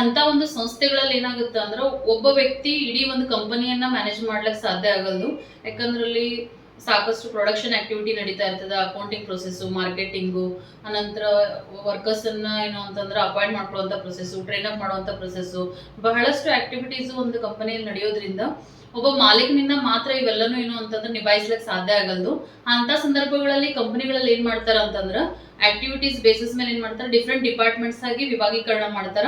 ಅಂತ ಒಂದು ಸಂಸ್ಥೆಗಳಲ್ಲಿ ಏನಾಗುತ್ತೆ ಅಂದ್ರೆ ಒಬ್ಬ ವ್ಯಕ್ತಿ ಇಡೀ ಒಂದು ಕಂಪನಿಯನ್ನ ಮ್ಯಾನೇಜ್ ಮಾಡ್ಲಿಕ್ಕೆ ಸಾಧ್ಯ ಆಗಲ್ದು. ಯಾಕಂದ್ರಲ್ಲಿ ಸಾಕಷ್ಟು ಪ್ರೊಡಕ್ಷನ್ ಆಕ್ಟಿವಿಟಿ ನಡೀತಾ ಇರ್ತದೆ, ಅಕೌಂಟಿಂಗ್ ಪ್ರೊಸೆಸ್ಸು, ಮಾರ್ಕೆಟಿಂಗು, ಅನಂತರ ವರ್ಕರ್ಸ್ ಅನ್ನ ಏನು ಅಂತಂದ್ರೆ ಅಪಾಯಿಂಟ್ ಮಾಡ್ಕೊಳ್ಳುವಂತ ಪ್ರೊಸೆಸ್ಸು, ಟ್ರೈನ್ ಅಪ್ ಮಾಡುವಂತ ಪ್ರೊಸೆಸ್ಸು, ಬಹಳಷ್ಟು ಆಕ್ಟಿವಿಟೀಸ್ ಒಂದು ಕಂಪನಿಯಲ್ಲಿ ನಡೆಯೋದ್ರಿಂದ ಒಬ್ಬ ಮಾಲೀಕನಿಂದ ಮಾತ್ರ ಇವೆಲ್ಲನೂ ಏನು ಅಂತಂದ್ರೆ ನಿಭಾಯಿಸ್ಲಿಕ್ಕೆ ಸಾಧ್ಯ ಆಗಲ್ದು. ಅಂತ ಸಂದರ್ಭಗಳಲ್ಲಿ ಕಂಪನಿಗಳಲ್ಲಿ ಏನ್ ಮಾಡ್ತಾರ ಅಂತಂದ್ರ ಆಕ್ಟಿವಿಟೀಸ್ ಬೇಸಿಸ್ ಮೇಲೆ ಏನ್ ಮಾಡ್ತಾರೆ, ಡಿಫ್ರೆಂಟ್ ಡಿಪಾರ್ಟ್ಮೆಂಟ್ಸ್ ಆಗಿ ವಿಭಾಗೀಕರಣ ಮಾಡ್ತಾರ.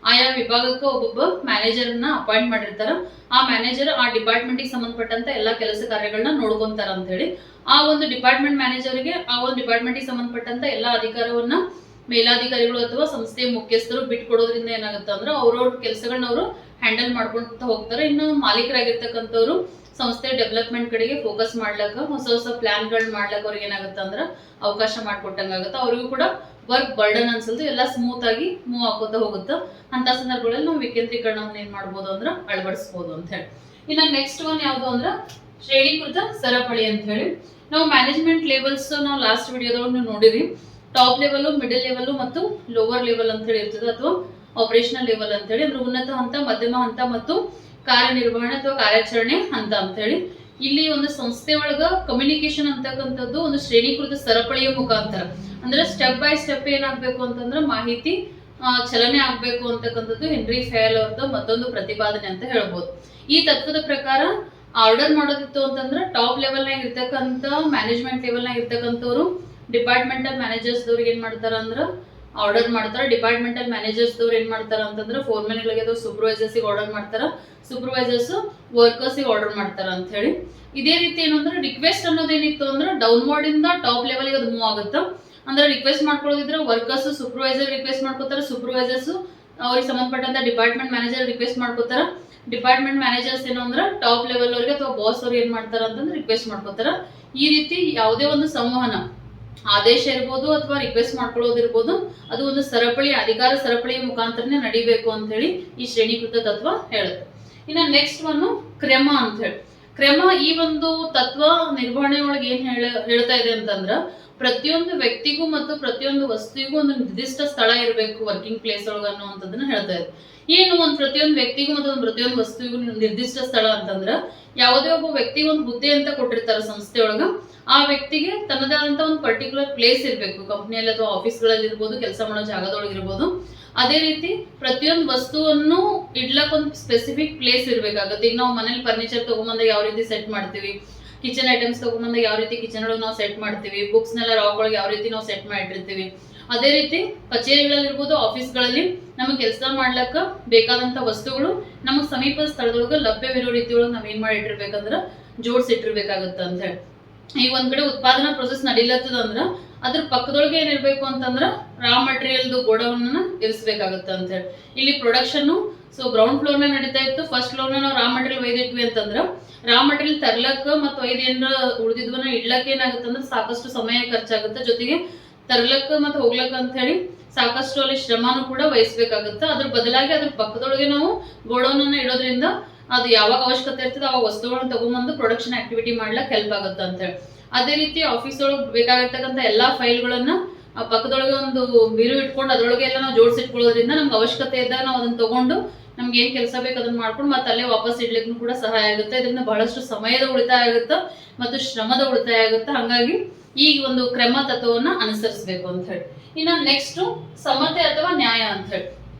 ಆಯಾ ವಿಭಾಗಕ್ಕೆ ಒಬ್ಬೊಬ್ಬ ಮ್ಯಾನೇಜರ್ ನ ಅಪಾಯಿಂಟ್ ಮಾಡಿರ್ತಾರ. ಆ ಮ್ಯಾನೇಜರ್ ಆ ಡಿಪಾರ್ಟ್ಮೆಂಟ್ ಗೆ ಸಂಬಂಧಪಟ್ಟಂತ ಎಲ್ಲಾ ಕೆಲಸ ಕಾರ್ಯಗಳನ್ನ ನೋಡ್ಕೊಂತಾರ ಅಂತ ಹೇಳಿ ಆ ಒಂದು ಡಿಪಾರ್ಟ್ಮೆಂಟ್ ಮ್ಯಾನೇಜರ್ಗೆ ಆ ಒಂದು ಡಿಪಾರ್ಟ್ಮೆಂಟ್ ಗೆ ಸಂಬಂಧಪಟ್ಟಂತ ಎಲ್ಲಾ ಅಧಿಕಾರವನ್ನ ಮೇಲಾಧಿಕಾರಿಗಳು ಅಥವಾ ಸಂಸ್ಥೆಯ ಮುಖ್ಯಸ್ಥರು ಬಿಟ್ಕೊಡೋದ್ರಿಂದ ಏನಾಗುತ್ತೆ ಅಂದ್ರೆ ಅವ್ರವ್ರ ಕೆಲಸಗಳನ್ನ ಅವರು ಹ್ಯಾಂಡಲ್ ಮಾಡ್ಕೊಂತ ಹೋಗ್ತಾರೆ. ಇನ್ನು ಮಾಲೀಕರಾಗಿರ್ತಕ್ಕಂಥವ್ರು ಸಂಸ್ಥೆ ಡೆವಲಪ್ಮೆಂಟ್ ಕಡೆಗೆ ಫೋಕಸ್ ಮಾಡ್ಲಕ್ಕ, ಹೊಸ ಹೊಸ ಪ್ಲಾನ್ಗಳ್ ಮಾಡ್ಲಕ್ಕ ಅವ್ರಿಗೆ ಏನಾಗುತ್ತೆ ಅಂದ್ರೆ ಅವಕಾಶ ಮಾಡ್ಕೊಟ್ಟಂಗಾಗುತ್ತೆ. ಅವ್ರಿಗೂ ಕೂಡ ವರ್ಕ್ ಬರ್ಡನ್ ಅನ್ಸಲ್ದು, ಎಲ್ಲ ಸ್ಮೂತ್ ಆಗಿ ಮೂವ್ ಹಾಕೋತ ಹೋಗುತ್ತೆ. ಅಂತ ಸಂದರ್ಭಗಳಲ್ಲಿ ನಾವು ವಿಕೇಂದ್ರೀಕರಣವನ್ನು ಏನ್ ಮಾಡ್ಬೋದು ಅಂದ್ರೆ ಅಳವಡಿಸಬಹುದು ಅಂತ ಹೇಳಿ. ಇನ್ನ ನೆಕ್ಸ್ಟ್ ಒನ್ ಯಾವ್ದು ಅಂದ್ರೆ ಶ್ರೇಣೀಕೃತ ಸರಪಳಿ ಅಂತ ಹೇಳಿ. ನಾವು ಮ್ಯಾನೇಜ್ಮೆಂಟ್ ಲೆವೆಲ್ಸ್ ನಾವು ಲಾಸ್ಟ್ ವಿಡಿಯೋದೊಳಗೆ ನೀವು ನೋಡಿರಿ. ಟಾಪ್ ಲೆವೆಲ್, ಮಿಡಲ್ ಲೆವೆಲ್ ಮತ್ತು ಲೋವರ್ ಲೆವೆಲ್ ಅಂತ ಹೇಳಿ ಇರ್ತದೆ, ಅಥವಾ ಆಪರೇಷನಲ್ ಲೆವೆಲ್ ಅಂತ ಹೇಳಿ. ಅಂದ್ರೆ ಉನ್ನತ ಹಂತ, ಮಧ್ಯಮ ಹಂತ ಮತ್ತು ಕಾರ್ಯನಿರ್ವಹಣೆ ಅಥವಾ ಕಾರ್ಯಾಚರಣೆ ಹಂತ ಅಂತ ಹೇಳಿ. ಇಲ್ಲಿ ಒಂದು ಸಂಸ್ಥೆ ಒಳಗ ಕಮ್ಯುನಿಕೇಶನ್ ಅಂತಕ್ಕಂಥದ್ದು ಒಂದು ಶ್ರೇಣೀಕೃತ ಸರಪಳಿಯ ಮುಖಾಂತರ, ಅಂದ್ರೆ ಸ್ಟೆಪ್ ಬೈ ಸ್ಟೆಪ್ ಏನಾಗ್ಬೇಕು ಅಂತಂದ್ರೆ ಮಾಹಿತಿ ಚಲನೆ ಆಗ್ಬೇಕು ಅಂತಕ್ಕಂಥದ್ದು ಹೆನ್ರಿ ಫೇಲ್ ಅವ್ರದ್ದು ಮತ್ತೊಂದು ಪ್ರತಿಪಾದನೆ ಅಂತ ಹೇಳ್ಬೋದು. ಈ ತತ್ವದ ಪ್ರಕಾರ ಆರ್ಡರ್ ಮಾಡೋದಿತ್ತು ಅಂತಂದ್ರೆ ಟಾಪ್ ಲೆವೆಲ್ ನಾಗ ಇರ್ತಕ್ಕಂಥ ಮ್ಯಾನೇಜ್ಮೆಂಟ್ ಲೆವೆಲ್ ನಾಗ ಇರ್ತಕ್ಕಂಥವ್ರು ಡಿಪಾರ್ಟ್ಮೆಂಟಲ್ ಮ್ಯಾನೇಜರ್ಸ್ ದವ್ರಿಗೆ ಏನ್ ಮಾಡ್ತಾರ ಅಂದ್ರ ಆರ್ಡರ್ ಮಾಡ್ತಾರ. ಡಿಪಾರ್ಟ್ಮೆಂಟಲ್ ಮ್ಯಾನೇಜರ್ಸ್ ದವ್ರು ಏನ್ ಮಾಡ್ತಾರ ಅಂತಂದ್ರೆ ಫೋರ್ಮೆನ್ಗಳಿಗೆ ಅಥವಾ ಸೂಪರ್ವೈಸರ್ಸ್ ಆರ್ಡರ್ ಮಾಡ್ತಾರ, ಸೂಪರ್ವೈಸರ್ಸ್ ವರ್ಕರ್ಸ್ ಆರ್ಡರ್ ಮಾಡ್ತಾರ ಅಂತ ಹೇಳಿ. ಇದೇ ರೀತಿ ಏನು ಅಂದ್ರೆ ರಿಕ್ವೆಸ್ಟ್ ಅನ್ನೋದೇನಿತ್ತು ಅಂದ್ರೆ ಡೌನ್ವರ್ಡ್ ಇಂದ ಟಾಪ್ ಲೆವೆಲ್ ಅದು ಮೂವ್ ಆಗುತ್ತೆ. ಅಂದ್ರೆ ರಿಕ್ವೆಸ್ಟ್ ಮಾಡ್ಕೊಳ್ಳೋದಿದ್ರೆ ವರ್ಕರ್ಸ್ ಸೂಪರ್ವೈಸರ್ ರಿಕ್ವೆಸ್ಟ್ ಮಾಡ್ಕೋತಾರ, ಸೂಪರ್ವೈಸರ್ಸ್ ಅವ್ರಿಗೆ ಸಂಬಂಧಪಟ್ಟಂತ ಡಿಪಾರ್ಟ್ಮೆಂಟ್ ಮ್ಯಾನೇಜರ್ ರಿಕ್ವೆಸ್ಟ್ ಮಾಡ್ಕೋತಾರ. ಡಿಪಾರ್ಟ್ಮೆಂಟ್ ಮ್ಯಾನೇಜರ್ಸ್ ಏನು ಅಂದ್ರೆ ಟಾಪ್ ಲೆವೆಲ್ ಅವ್ರಿಗೆ ಅಥವಾ ಬಾಸ್ ಅವ್ರಿಗೆ ಏನ್ ಮಾಡ್ತಾರ ಅಂತಂದ್ರೆ ರಿಕ್ವೆಸ್ಟ್ ಮಾಡ್ಕೋತಾರ. ಈ ರೀತಿ ಯಾವುದೇ ಒಂದು ಸಂವಹನ, ಆದೇಶ ಇರ್ಬೋದು ಅಥವಾ ರಿಕ್ವೆಸ್ಟ್ ಮಾಡ್ಕೊಳ್ಳೋದಿರ್ಬೋದು, ಅದು ಒಂದು ಸರಪಳಿ, ಅಧಿಕಾರ ಸರಪಳಿಯ ಮುಖಾಂತರನೇ ನಡಿಬೇಕು ಅಂತ ಹೇಳಿ ಈ ಶ್ರೇಣೀಕೃತ ತತ್ವ ಹೇಳುತ್ತೆ. ಇನ್ನ ನೆಕ್ಸ್ಟ್ ಒನ್ ಕ್ರಮ ಅಂತ ಹೇಳಿ. ಕ್ರಮ ಈ ಒಂದು ತತ್ವ ನಿರ್ವಹಣೆ ಒಳಗೆ ಏನ್ ಹೇಳ್ತಾ ಇದೆ ಅಂತಂದ್ರ ಪ್ರತಿಯೊಂದು ವ್ಯಕ್ತಿಗೂ ಮತ್ತು ಪ್ರತಿಯೊಂದು ವಸ್ತುವಿಗೂ ಒಂದು ನಿರ್ದಿಷ್ಟ ಸ್ಥಳ ಇರಬೇಕು ವರ್ಕಿಂಗ್ ಪ್ಲೇಸ್ ಒಳಗ ಅನ್ನುವಂಥದ್ದನ್ನ ಹೇಳ್ತಾ ಇದೆ. ಏನು ಒಂದು ಪ್ರತಿಯೊಂದು ವ್ಯಕ್ತಿಗೂ ಮತ್ತು ಒಂದು ಪ್ರತಿಯೊಂದು ವಸ್ತುವಿಗೂ ನಿರ್ದಿಷ್ಟ ಸ್ಥಳ ಅಂತಂದ್ರ ಯಾವುದೇ ಒಬ್ಬ ವ್ಯಕ್ತಿ ಒಂದು ಹುದ್ದೆ ಅಂತ ಕೊಟ್ಟಿರ್ತಾರ ಸಂಸ್ಥೆ ಒಳಗ, ಆ ವ್ಯಕ್ತಿಗೆ ತನ್ನದೇ ಆದಂತ ಒಂದು ಪರ್ಟಿಕ್ಯುಲರ್ ಪ್ಲೇಸ್ ಇರಬೇಕು. ಕಂಪ್ನಿಯಲ್ಲಿ ಅಥವಾ ಆಫೀಸ್ಗಳಲ್ಲಿ ಇರ್ಬೋದು, ಕೆಲಸ ಮಾಡೋ ಜಾಗದೊಳಗೆ ಇರ್ಬೋದು. ಅದೇ ರೀತಿ ಪ್ರತಿಯೊಂದು ವಸ್ತುವನ್ನು ಇಡ್ಲಕ್ ಒಂದು ಸ್ಪೆಸಿಫಿಕ್ ಪ್ಲೇಸ್ ಇರ್ಬೇಕಾಗುತ್ತೆ. ಈಗ ನಾವು ಮನೇಲಿ ಫರ್ನಿಚರ್ ತಗೊಂಬಂದಾಗ ಯಾವ ರೀತಿ ಸೆಟ್ ಮಾಡ್ತೀವಿ, ಕಿಚನ್ ಐಟಮ್ಸ್ ತಗೊಂಬಂದಾಗ ಯಾವ ರೀತಿ ಕಿಚನ್ ಒಳಗೆ ನಾವು ಸೆಟ್ ಮಾಡ್ತೀವಿ, ಬುಕ್ಸ್ ನೆಲ್ಲ ರಾಕ್ ಒಳಗೆ ಯಾವ ರೀತಿ ನಾವು ಸೆಟ್ ಮಾಡಿರ್ತೀವಿ, ಅದೇ ರೀತಿ ಕಚೇರಿಗಳಲ್ಲಿ ಇರ್ಬೋದು, ಆಫೀಸ್ಗಳಲ್ಲಿ ನಮಗೆ ಕೆಲಸ ಮಾಡ್ಲಕ್ಕ ಬೇಕಾದಂತ ವಸ್ತುಗಳು ನಮಗೆ ಸಮೀಪ ಸ್ಥಳದೊಳಗೆ ಲಭ್ಯವಿರೋ ರೀತಿಯೊಳಗೆ ನಾವ್ ಏನ್ ಮಾಡಿ ಇಟ್ಟಿರ್ಬೇಕಂದ್ರ ಜೋಡಿಸಿಟ್ಟಿರ್ಬೇಕಾಗತ್ತ ಅಂತ ಹೇಳಿ. ಈಗ ಒಂದ್ ಕಡೆ ಉತ್ಪಾದನಾ ಪ್ರೊಸೆಸ್ ನಡೀಲತ್ತದ ಅಂದ್ರ ಅದ್ರ ಪಕ್ಕದೊಳಗೆ ಏನಿರ್ಬೇಕು ಅಂತಂದ್ರ ರಾ ಮಟೀರಿಯಲ್ ಗೋಡೌನ್ ಇರಿಸಬೇಕಾಗತ್ತ ಅಂತ ಹೇಳಿ. ಇಲ್ಲಿ ಪ್ರೊಡಕ್ಷನ್ ಸೊ ಗ್ರೌಂಡ್ ಫ್ಲೋರ್ ನ ನಡೀತಾ ಇತ್ತು. ಫಸ್ಟ್ ಫ್ಲೋರ್ ನಾವು ರಾ ಮಟೀರಿಯಲ್ ಒಯ್ದಿಟ್ವಿ ಅಂತಂದ್ರ ರಾ ಮಟೀರಿಯಲ್ ತರ್ಲಕ್ಕ ಮತ್ತು ಒಯ್ದೇನ್ರ ಉಳಿದಿದ್ವನ್ನ ಇಡ್ಲಕ್ಕ ಏನಾಗುತ್ತೆ ಸಾಕಷ್ಟು ಸಮಯ ಖರ್ಚಾಗುತ್ತೆ. ಜೊತೆಗೆ ತರ್ಲಕ್ಕ ಮತ್ತು ಹೋಗ್ಲಕ್ಕ ಅಂತ ಹೇಳಿ ಸಾಕಷ್ಟು ಅಲ್ಲಿ ಶ್ರಮನೂ ಕೂಡ ವಹಿಸ್ಬೇಕಾಗುತ್ತೆ. ಅದ್ರ ಬದಲಾಗಿ ಅದ್ರ ಪಕ್ಕದೊಳಗೆ ನಾವು ಗೋಡೌನ್ ಅನ್ನ ಇಡೋದ್ರಿಂದ ಅದು ಯಾವಾಗ ಅವಶ್ಯಕತೆ ಇರ್ತದೆ ಅವಾಗ ವಸ್ತುಗಳನ್ನ ತಗೊಂಡ್ಬಂದು ಪ್ರೊಡಕ್ಷನ್ ಆಕ್ಟಿವಿಟಿ ಮಾಡ್ಲಿಕ್ಕೆ ಹೆಲ್ಪ್ ಆಗುತ್ತೆ ಅಂತ ಹೇಳಿ. ಅದೇ ರೀತಿ ಆಫೀಸ್ ಒಳಗೆ ಬೇಕಾಗಿರ್ತಕ್ಕಂಥ ಎಲ್ಲಾ ಫೈಲ್ಗಳನ್ನ ಪಕ್ಕದೊಳಗೆ ಒಂದು ಬೀರು ಇಟ್ಕೊಂಡು ಅದ್ರೊಳಗೆ ಎಲ್ಲ ನಾವು ಜೋಡಿಸಿಟ್ಕೊಳ್ಳೋದ್ರಿಂದ ನಮ್ಗೆ ಅವಶ್ಯಕತೆ ಇದ್ದಾಗ ನಾವು ಅದನ್ನ ತಗೊಂಡು ನಮ್ಗೆ ಏನ್ ಕೆಲಸ ಬೇಕು ಅದನ್ನ ಮಾಡ್ಕೊಂಡು ಮತ್ತೆ ಅಲ್ಲೇ ವಾಪಸ್ ಇಡ್ಲಿಕ್ಕೂ ಕೂಡ ಸಹಾಯ ಆಗುತ್ತೆ. ಇದರಿಂದ ಬಹಳಷ್ಟು ಸಮಯದ ಉಳಿತಾಯ ಆಗುತ್ತೆ ಮತ್ತು ಶ್ರಮದ ಉಳಿತಾಯ ಆಗುತ್ತೆ. ಹಾಗಾಗಿ ಈ ಒಂದು ಕ್ರಮ ತತ್ವವನ್ನ ಅನುಸರಿಸಬೇಕು ಅಂತ ಹೇಳಿ. ಇನ್ನ ನೆಕ್ಸ್ಟ್ ಸಮತೆ ಅಥವಾ ನ್ಯಾಯ ಅಂತ ಹೇಳಿ.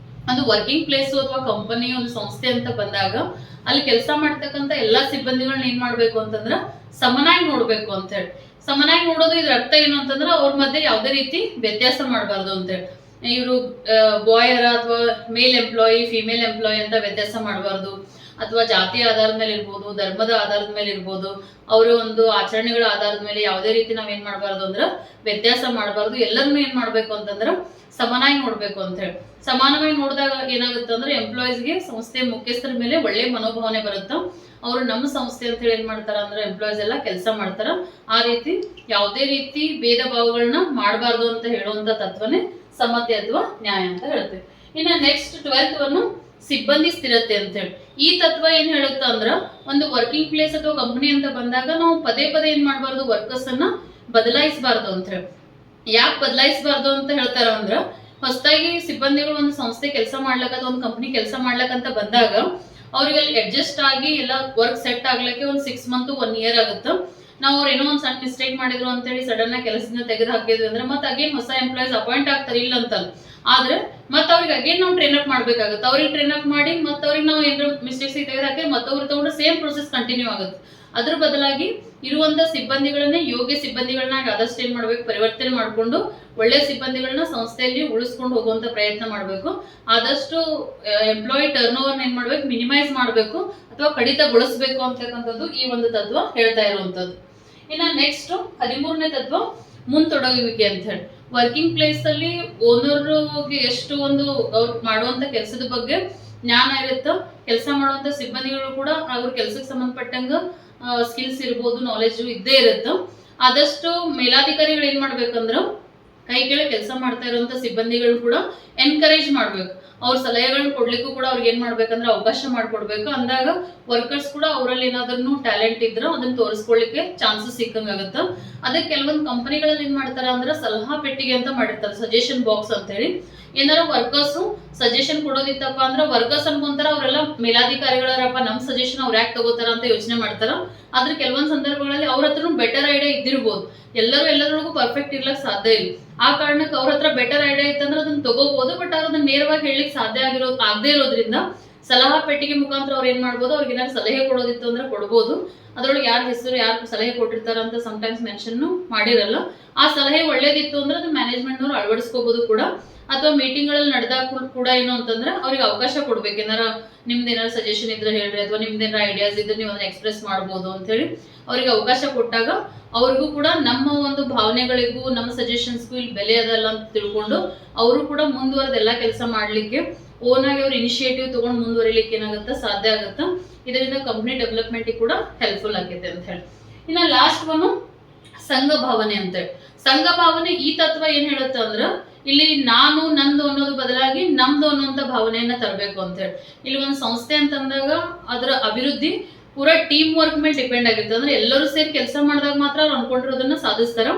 ಒಂದು ವರ್ಕಿಂಗ್ ಪ್ಲೇಸ್ ಅಥವಾ ಕಂಪನಿ ಒಂದು ಸಂಸ್ಥೆ ಅಂತ ಬಂದಾಗ ಅಲ್ಲಿ ಕೆಲಸ ಮಾಡ್ತಕ್ಕಂಥ ಎಲ್ಲಾ ಸಿಬ್ಬಂದಿಗಳನ್ನ ಏನ್ ಮಾಡ್ಬೇಕು ಅಂತಂದ್ರ ಸಮನಾಗಿ ನೋಡ್ಬೇಕು ಅಂತ ಹೇಳಿ. ಸಮನಾಗಿ ನೋಡೋದು ಇದ್ರ ಅರ್ಥ ಏನು ಅಂತಂದ್ರೆ ಅವ್ರ ಮಧ್ಯೆ ಯಾವುದೇ ರೀತಿ ವ್ಯತ್ಯಾಸ ಮಾಡಬಾರ್ದು ಅಂತ ಹೇಳಿ. ಇವರು ಬಾಯರ ಅಥವಾ ಮೇಲ್ ಎಂಪ್ಲಾಯಿ, ಫಿಮೇಲ್ ಎಂಪ್ಲಾಯಿ ಅಂತ ವ್ಯತ್ಯಾಸ ಮಾಡಬಾರ್ದು. ಅಥವಾ ಜಾತಿಯ ಆಧಾರದ ಮೇಲೆ ಇರ್ಬೋದು, ಧರ್ಮದ ಆಧಾರದ ಮೇಲೆ ಇರ್ಬೋದು, ಅವರ ಒಂದು ಆಚರಣೆಗಳ ಆಧಾರದ ಮೇಲೆ ಯಾವುದೇ ರೀತಿ ನಾವೇನ್ ಮಾಡಬಾರ್ದು ಅಂದ್ರ ವ್ಯತ್ಯಾಸ ಮಾಡಬಾರ್ದು. ಎಲ್ಲರನ್ನೂ ಏನ್ ಮಾಡ್ಬೇಕು ಅಂತಂದ್ರ ಸಮನಾಗಿ ನೋಡ್ಬೇಕು ಅಂತ ಹೇಳಿ. ಸಮಾನವಾಗಿ ನೋಡಿದಾಗ ಏನಾಗುತ್ತೆ ಅಂದ್ರೆ ಎಂಪ್ಲಾಯೀಸ್ಗೆ ಸಂಸ್ಥೆಯ ಮುಖ್ಯಸ್ಥರ ಮೇಲೆ ಒಳ್ಳೆ ಮನೋಭಾವನೆ ಬರುತ್ತೆ. ಅವರು ನಮ್ಮ ಸಂಸ್ಥೆ ಅಂತ ಹೇಳಿ ಏನ್ ಮಾಡ್ತಾರ ಅಂದ್ರೆ ಎಂಪ್ಲಾಯೀಸ್ ಎಲ್ಲ ಕೆಲಸ ಮಾಡ್ತಾರ. ಆ ರೀತಿ ಯಾವುದೇ ರೀತಿ ಭೇದ ಭಾವಗಳನ್ನ ಮಾಡಬಾರ್ದು ಅಂತ ಹೇಳುವಂತ ತತ್ವನೇ ಸಮತೆ ಅಥವಾ ನ್ಯಾಯ ಅಂತ ಹೇಳ್ತೇವೆ. ಇನ್ನ ನೆಕ್ಸ್ಟ್ 12th ಅನ್ನು ಸಿಬ್ಬಂದಿ ಸ್ಥಿರತೆ ಅಂತ ಹೇಳಿ. ಈ ತತ್ವ ಏನ್ ಹೇಳುತ್ತ ಅಂದ್ರ ಒಂದು ವರ್ಕಿಂಗ್ ಪ್ಲೇಸ್ ಅಥವಾ ಕಂಪನಿ ಅಂತ ಬಂದಾಗ ನಾವು ಪದೇ ಪದೇ ಏನ್ ಮಾಡಬಾರ್ದು, ವರ್ಕರ್ಸ್ ಅನ್ನ ಬದಲಾಯಿಸಬಾರ್ದು ಅಂತ ಹೇಳಿ. ಯಾಕೆ ಬದಲಾಯಿಸಬಾರ್ದು ಅಂತ ಹೇಳ್ತಾರ ಅಂದ್ರ ಹೊಸದಾಗಿ ಸಿಬ್ಬಂದಿಗಳು ಒಂದು ಸಂಸ್ಥೆ ಕೆಲಸ ಮಾಡ್ಲಕ್ಕ ಒಂದು ಕಂಪ್ನಿ ಕೆಲಸ ಮಾಡ್ಲಕ್ಕಂತ ಬಂದಾಗ ಅವ್ರಿಗೆ ಅಲ್ಲಿ ಅಡ್ಜಸ್ಟ್ ಆಗಿ ಎಲ್ಲ ವರ್ಕ್ ಸೆಟ್ ಆಗ್ಲಿಕ್ಕೆ ಒಂದು 6 ಮಂತ್ 1 ಇಯರ್ ಆಗುತ್ತೆ. ನಾವು ಅವ್ರು ಏನೋ ಒಂದು ಸಣ್ಣ ಮಿಸ್ಟೇಕ್ ಮಾಡಿದ್ರು ಅಂತೇಳಿ ಸಡನ್ ಆಗಿ ಕೆಲಸದಿಂದ ತೆಗೆದು ಹಾಕಿದ್ವಿ ಅಂದ್ರೆ ಮತ್ತೆ ಅಗೇನ್ ಹೊಸ ಎಂಪ್ಲಾಯ್ಸ್ ಅಪಾಯಿಂಟ್ ಆಗ್ತಾರೆ ಇಲ್ಲ ಅಂತಲ್ಲ, ಆದ್ರೆ ಮತ್ತೆ ಅವ್ರಿಗೆ ಅಗೇನ್ ನಾವು ಟ್ರೈನ್ ಅಪ್ ಮಾಡ್ಬೇಕಾಗುತ್ತೆ. ಅವ್ರಿಗೆ ಟ್ರೈನ್ ಅಪ್ ಮಾಡಿ ಮತ್ತೆ ಅವ್ರಿಗೆ ನಾವು ಏನಾದ್ರು ಮಿಸ್ಟೇಕ್ಸ್ ತೆಗೆದು ಹಾಕಿ ಮತ್ತೆ ಅವ್ರು ತಗೊಂಡ್ರೆ ಸೇಮ್ ಪ್ರೊಸೆಸ್ ಕಂಟಿನ್ಯೂ ಆಗುತ್ತೆ. ಅದ್ರ ಬದಲಾಗಿ ಇರುವಂತ ಸಿಬ್ಬಂದಿಗಳನ್ನೇ ಯೋಗ್ಯ ಸಿಬ್ಬಂದಿಗಳನ್ನ ಆದಷ್ಟು ಏನ್ ಮಾಡ್ಬೇಕು, ಪರಿವರ್ತನೆ ಮಾಡ್ಕೊಂಡು ಒಳ್ಳೆ ಸಿಬ್ಬಂದಿಗಳನ್ನ ಸಂಸ್ಥೆಯಲ್ಲಿ ಉಳಿಸ್ಕೊಂಡು ಹೋಗುವಂತ ಪ್ರಯತ್ನ ಮಾಡ್ಬೇಕು. ಆದಷ್ಟು ಎಂಪ್ಲಾಯಿ ಟರ್ನ್ ಓವರ್ ಏನ್ ಮಾಡ್ಬೇಕು, ಮಿನಿಮೈಸ್ ಮಾಡ್ಬೇಕು ಅಥವಾ ಕಡಿತಗೊಳಿಸ್ಬೇಕು ಅಂತಕ್ಕಂಥದ್ದು ಈ ಒಂದು ತತ್ವ ಹೇಳ್ತಾ ಇರುವಂತದ್ದು. ಇನ್ನ ನೆಕ್ಸ್ಟ್ 13ನೇ ತತ್ವ ಮುಂತೊಡಗುವಿಕೆ ಅಂತ ಹೇಳಿ. ವರ್ಕಿಂಗ್ ಪ್ಲೇಸ್ ಅಲ್ಲಿ ಓನರ್ಗೆ ಎಷ್ಟು ಒಂದು ಅವ್ರು ಮಾಡುವಂತ ಕೆಲಸದ ಬಗ್ಗೆ ಜ್ಞಾನ ಇರುತ್ತೋ, ಕೆಲಸ ಮಾಡುವಂತ ಸಿಬ್ಬಂದಿಗಳು ಕೂಡ ಅವ್ರ ಕೆಲಸಕ್ಕೆ ಸಂಬಂಧಪಟ್ಟಂಗ ಸ್ಕಿಲ್ಸ್ ಇರ್ಬೋದು, ನಾಲೆಜ್ ಇದ್ದೇ ಇರುತ್ತೆ. ಆದಷ್ಟು ಮೇಲಾಧಿಕಾರಿಗಳು ಏನ್ ಮಾಡ್ಬೇಕಂದ್ರ ಕೈ ಕೆಳಗೆ ಕೆಲಸ ಮಾಡ್ತಾ ಇರುವಂತ ಸಿಬ್ಬಂದಿಗಳು ಕೂಡ ಎನ್ಕರೇಜ್ ಮಾಡ್ಬೇಕು. ಅವ್ರ ಸಲಹೆಗಳನ್ನ ಕೊಡ್ಲಿಕ್ಕೂ ಕೂಡ ಅವ್ರಿಗೆ ಏನ್ ಮಾಡ್ಬೇಕಂದ್ರೆ ಅವಕಾಶ ಮಾಡ್ಕೊಡ್ಬೇಕು. ಅಂದಾಗ ವರ್ಕರ್ಸ್ ಕೂಡ ಅವರಲ್ಲಿ ಏನಾದ್ರೂ ಟ್ಯಾಲೆಂಟ್ ಇದ್ರ ಅದನ್ನ ತೋರಿಸ್ಕೊಳ್ಳಿಕ್ಕೆ ಚಾನ್ಸಸ್ ಸಿಕ್ಕಂಗಾಗತ್ತ. ಅದಕ್ಕೆ ಕೆಲವೊಂದು ಕಂಪನಿಗಳಲ್ಲಿ ಏನ್ ಮಾಡ್ತಾರ ಅಂದ್ರೆ ಸಲಹಾ ಪೆಟ್ಟಿಗೆ ಅಂತ ಮಾಡಿರ್ತಾರೆ, ಸಜೆಷನ್ ಬಾಕ್ಸ್ ಅಂತ ಹೇಳಿ. ಏನಾರ ವರ್ಕರ್ಸ್ ಸಜೆಷನ್ ಕೊಡೋದಿತ್ತಪ್ಪ ಅಂದ್ರೆ ವರ್ಕರ್ಸ್ ಅನ್ಕೊಂತಾರ ಅವರೆಲ್ಲ ಮೇಲಾಧಿಕಾರಿಗಳರಪ್ಪ ನಮ್ ಸಜೆಷನ್ ಅವ್ರು ಯಾಕೆ ತಗೋತಾರ ಅಂತ ಯೋಚನೆ ಮಾಡ್ತಾರ. ಆದ್ರೆ ಕೆಲವೊಂದ್ ಸಂದರ್ಭಗಳಲ್ಲಿ ಅವ್ರ ಹತ್ರ ಬೆಟರ್ ಐಡಿಯಾ ಇದ್ದಿರ್ಬೋದು, ಎಲ್ಲರೊಳಗೂ ಪರ್ಫೆಕ್ಟ್ ಇರ್ಲಕ್ ಸಾಧ್ಯ ಇಲ್ಲ. ಆ ಕಾರಣಕ್ಕೆ ಅವ್ರ ಹತ್ರ ಬೆಟರ್ ಐಡಿಯಾ ಇತ್ತಂದ್ರೆ ಅದನ್ನ ತಗೋಬಹುದು, ಬಟ್ ಅವ್ರು ಅದನ್ನ ನೇರವಾಗಿ ಹೇಳಲಿಕ್ಕೆ ಸಾಧ್ಯ ಆಗದೇ ಇರೋದ್ರಿಂದ ಸಲಹಾ ಪೆಟ್ಟಿಗೆ ಮುಖಾಂತರ ಅವ್ರು ಏನ್ ಮಾಡ್ಬೋದು, ಅವ್ರಿಗೆ ಏನಾದ್ರು ಸಲಹೆ ಕೊಡೋದಿತ್ತು ಅಂದ್ರೆ ಕೊಡ್ಬೋದು. ಅದ್ರೊಳಗೆ ಯಾರ ಹೆಸರು ಯಾರು ಸಲಹೆ ಕೊಟ್ಟಿರ್ತಾರ ಅಂತ ಸಮಟೈಮ್ಸ್ ಮೆನ್ಷನ್ ಮಾಡಿರಲ್ಲ. ಆ ಸಲಹೆ ಒಳ್ಳೇದಿತ್ತು ಅಂದ್ರೆ ಅದನ್ನ ಮ್ಯಾನೇಜ್ಮೆಂಟ್ ನವರು ಅಳವಡಿಸ್ಕೋಬಹುದು ಕೂಡ. ಅಥವಾ ಮೀಟಿಂಗ್ ಗಳಲ್ಲಿ ನಡೆದಾಗ ಕೂಡ ಏನು ಅಂತಂದ್ರೆ ಅವ್ರಿಗೆ ಅವಕಾಶ ಕೊಡ್ಬೇಕು. ಏನಾರ ನಿಮ್ದು ಏನಾರ ಸಜೆಷನ್ ಇದ್ರೆ ಹೇಳ್ರಿ, ಅಥವಾ ನಿಮ್ದು ಏನಾರ ಐಡಿಯಾಸ್ ಇದ್ರೆ ನೀವು ಅದನ್ನ ಎಕ್ಸ್ಪ್ರೆಸ್ ಮಾಡ್ಬೋದು ಅಂತ ಹೇಳಿ ಅವ್ರಿಗೆ ಅವಕಾಶ ಕೊಟ್ಟಾಗ ಅವ್ರಿಗೂ ಕೂಡ ನಮ್ಮ ಒಂದು ಭಾವನೆಗಳಿಗೂ ನಮ್ಮ ಸಜೆಷನ್ಸ್ಗೂ ಇಲ್ಲಿ ಬೆಲೆ ಅದಲ್ಲ ಅಂತ ತಿಳ್ಕೊಂಡು ಅವರು ಕೂಡ ಮುಂದುವರೆದ ಎಲ್ಲಾ ಕೆಲಸ ಮಾಡ್ಲಿಕ್ಕೆ ಓನ್ ಆಗಿ ಅವ್ರ ಇನಿಷಿಯೇಟಿವ್ ತಗೊಂಡು ಮುಂದುವರಿಲಿಕ್ಕೆ ಏನಾಗುತ್ತೆ, ಸಾಧ್ಯ ಆಗುತ್ತೆ. ಇದರಿಂದ ಕಂಪ್ನಿ ಡೆವಲಪ್ಮೆಂಟ್ ಕೂಡ ಹೆಲ್ಪ್ಫುಲ್ ಆಗೈತೆ ಅಂತ ಹೇಳಿ. ಇನ್ನ ಲಾಸ್ಟ್ ಒನ್ ಸಂಘ ಭಾವನೆ ಅಂತೇಳಿ. ಸಂಘ ಭಾವನೆ ಈ ತತ್ವ ಏನ್ ಹೇಳುತ್ತೆ ಅಂದ್ರ ಇಲ್ಲಿ ನಾನು ನಂದು ಅನ್ನೋದು ಬದಲಾಗಿ ನಮ್ದು ಅನ್ನೋಂತ ಭಾವನೆಯನ್ನ ತರಬೇಕು ಅಂತ ಹೇಳಿ. ಇಲ್ಲಿ ಒಂದು ಸಂಸ್ಥೆ ಅಂತಂದಾಗ ಅದರ ಅಭಿವೃದ್ಧಿ ಪೂರಾ ಟೀಮ್ ವರ್ಕ್ ಮೇಲೆ ಡಿಪೆಂಡ್ ಆಗಿರುತ್ತೆ. ಅಂದ್ರೆ ಎಲ್ಲರೂ ಸೇರಿ ಕೆಲಸ ಮಾಡಿದಾಗ ಮಾತ್ರ ಅವ್ರು ಅನ್ಕೊಂಡಿರೋದನ್ನ ಸಾಧಿಸ್ತಾರ.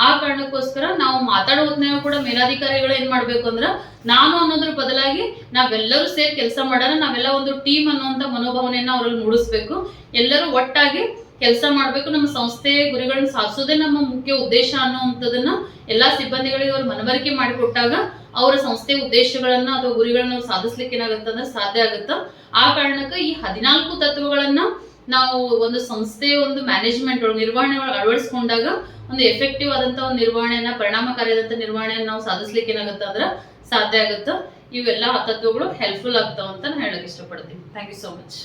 ಆ ಕಾರಣಕ್ಕೋಸ್ಕರ ನಾವು ಮಾತಾಡೋ ಹೊತ್ನಾಗ ಕೂಡ ಮೇಲಾಧಿಕಾರಿಗಳು ಏನ್ ಮಾಡ್ಬೇಕು ಅಂದ್ರ ನಾನು ಅನ್ನೋದ್ರ ಬದಲಾಗಿ ನಾವೆಲ್ಲರೂ ಸೇರಿ ಕೆಲಸ ಮಾಡೋಣ, ನಾವೆಲ್ಲ ಒಂದು ಟೀಮ್ ಅನ್ನುವಂತ ಮನೋಭಾವನೆಯನ್ನ ಅವರಲ್ಲಿ ಮೂಡಿಸ್ಬೇಕು. ಎಲ್ಲರೂ ಒಟ್ಟಾಗಿ ಕೆಲಸ ಮಾಡ್ಬೇಕು, ನಮ್ಮ ಸಂಸ್ಥೆ ಗುರಿಗಳನ್ನ ಸಾಧಿಸೋದೇ ನಮ್ಮ ಮುಖ್ಯ ಉದ್ದೇಶ ಅನ್ನುವಂಥದ್ದನ್ನ ಎಲ್ಲಾ ಸಿಬ್ಬಂದಿಗಳಿಗೆ ಅವ್ರು ಮನವರಿಕೆ ಮಾಡಿಕೊಟ್ಟಾಗ ಅವರ ಸಂಸ್ಥೆ ಉದ್ದೇಶಗಳನ್ನ ಅಥವಾ ಗುರಿಗಳನ್ನ ಸಾಧಿಸ್ಲಿಕ್ಕೆ ಏನಾಗುತ್ತೆ ಅಂದ್ರೆ ಸಾಧ್ಯ ಆಗುತ್ತ. ಆ ಕಾರಣಕ್ಕೆ ಈ 14 ತತ್ವಗಳನ್ನ ನಾವು ಒಂದು ಸಂಸ್ಥೆಯ ಒಂದು ಮ್ಯಾನೇಜ್ಮೆಂಟ್ ಒಳಗೆ ನಿರ್ವಹಣೆ ಅಳವಡಿಸ್ಕೊಂಡಾಗ ಒಂದು ಎಫೆಕ್ಟಿವ್ ಆದಂತ ಒಂದು ನಿರ್ವಹಣೆಯನ್ನ, ಪರಿಣಾಮಕಾರಿಯಾದಂತ ನಿರ್ವಹಣೆಯನ್ನ ನಾವು ಸಾಧಿಸ್ಲಿಕ್ಕೆ ಏನಾಗುತ್ತೆ ಅಂದ್ರೆ ಸಾಧ್ಯ ಆಗುತ್ತೆ. ಇವೆಲ್ಲ ತತ್ವಗಳು ಹೆಲ್ಪ್ಫುಲ್ ಆಗ್ತಾವ ಅಂತ ನಾನು ಹೇಳಕ್ ಇಷ್ಟಪಡ್ತೀನಿ. Thank you so much.